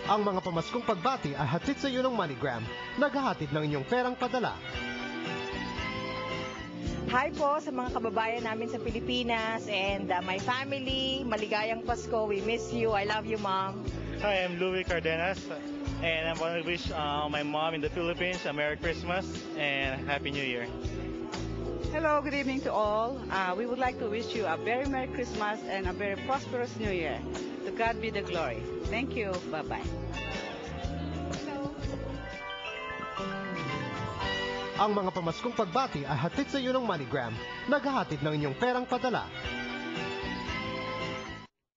Ang mga pamaskong pagbati ay hatid sa iyo ng MoneyGram, naghahatid ng inyong perang padala. Hi po sa mga kababayan namin sa Pilipinas and my family. Maligayang Pasko. We miss you. I love you, Mom. Hi, I'm Louis Cardenas, and I want to wish my mom in the Philippines a Merry Christmas and Happy New Year. Hello, good evening to all. We would like to wish you a very Merry Christmas and a very prosperous New Year. To God be the glory. Thank you. Bye-bye. Ang mga pamaskong pagbati ay hatid sa iyo ng MoneyGram, naghahatid ng inyong perang padala.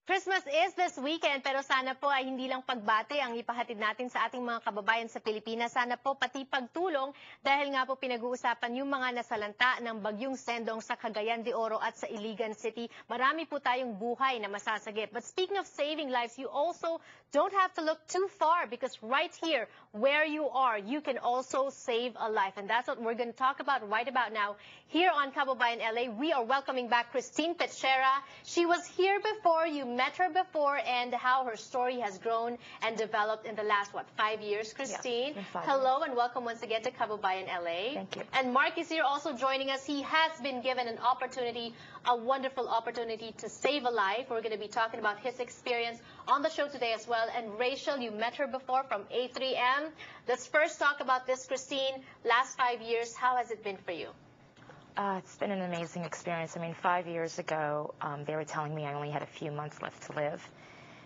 Christmas is this weekend, pero sana po ay hindi lang pagbati ang ipahatid natin sa ating mga kababayan sa Pilipinas. Sana po pati pagtulong dahil nga po pinag-uusapan yung mga nasalanta ng bagyong Sendong sa Cagayan de Oro at sa Iligan City. Marami po tayong buhay na masasagip. But speaking of saving lives, you also don't have to look too far because right here, where you are, you can also save a life. And that's what we're going to talk about right about now. Here on Kababayan LA, we are welcoming back Christine Petchera. She was here before, you met her before, and how her story has grown and developed in the last, 5 years, Christine? Yeah, 5 Hello and welcome once again to Kababayan LA. Thank you. And Mark is here also joining us. He has been given an opportunity, a wonderful opportunity to save a life. We're going to be talking about his experience on the show today as well. And Rachel, you met her before from A3M. Let's first talk about this, Christine. Last 5 years, how has it been for you? It's been an amazing experience. I mean, 5 years ago, they were telling me I only had a few months left to live.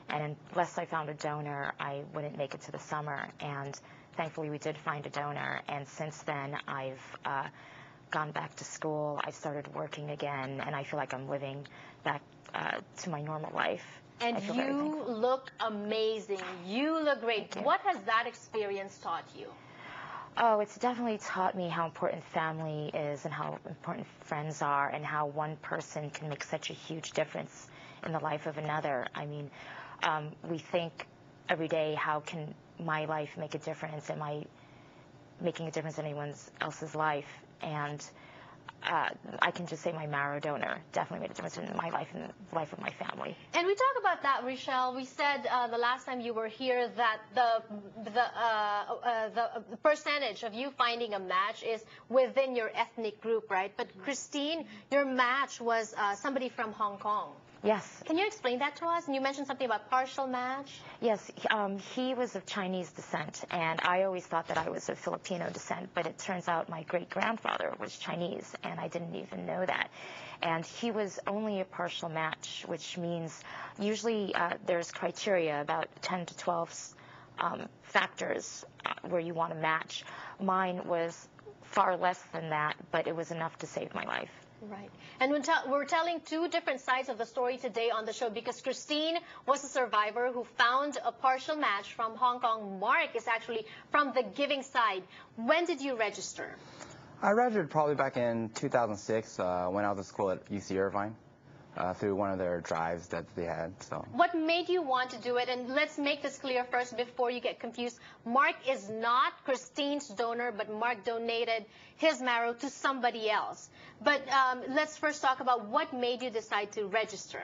And unless I found a donor, I wouldn't make it to the summer. And thankfully, we did find a donor. And since then, I've gone back to school. I started working again. And I feel like I'm living back to my normal life. And you look amazing. You look great. What has that experience taught you? Oh, it's definitely taught me how important family is and how important friends are and how one person can make such a huge difference in the life of another. I mean, we think every day, how can my life make a difference? Am I making a difference in anyone else's life? And I can just say my marrow donor definitely made a difference in my life and the life of my family. And we talk about that, Rochelle. We said the last time you were here that the percentage of you finding a match is within your ethnic group, right? But Christine, your match was somebody from Hong Kong. Yes. Can you explain that to us? And you mentioned something about partial match. Yes, he was of Chinese descent, and I always thought that I was of Filipino descent, but it turns out my great-grandfather was Chinese, and I didn't even know that. And he was only a partial match, which means usually there's criteria, about 10 to 12 factors where you want to match. Mine was far less than that, but it was enough to save my life. Right. And we're telling two different sides of the story today on the show because Christine was a survivor who found a partial match from Hong Kong. Mark is actually from the giving side. When did you register? I registered probably back in 2006 when I was at school at UC Irvine through one of their drives that they had. So. What made you want to do it? And let's make this clear first before you get confused. Mark is not Christine's donor, but Mark donated his marrow to somebody else. But let's first talk about what made you decide to register.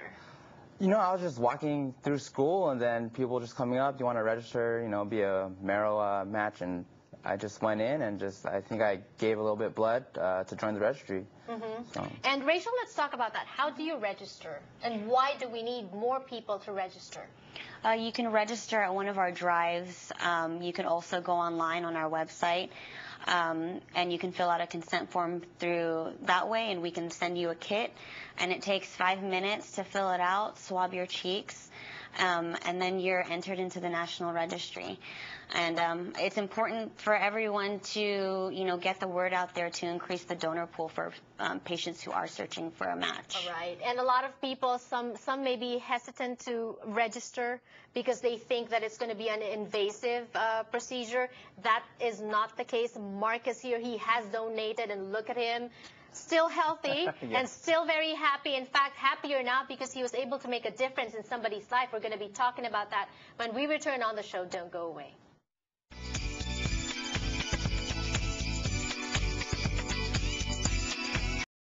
You know, I was just walking through school, and then people just coming up, do you want to register, you know, be a marrow match, and I just went in and I think I gave a little bit of blood to join the registry. So. And Rachel, let's talk about that. How do you register? And why do we need more people to register? You can register at one of our drives. You can also go online on our website. And you can fill out a consent form through that way, and we can send you a kit. And it takes 5 minutes to fill it out, swab your cheeks, and then you're entered into the National Registry. And it's important for everyone to, get the word out there to increase the donor pool for patients who are searching for a match. All right. And a lot of people, some may be hesitant to register because they think that it's going to be an invasive procedure. That is not the case. Mark is here. He has donated, and look at him. Still healthy and still very happy. In fact, happier now because he was able to make a difference in somebody's life. We're going to be talking about that when we return on the show. Don't go away.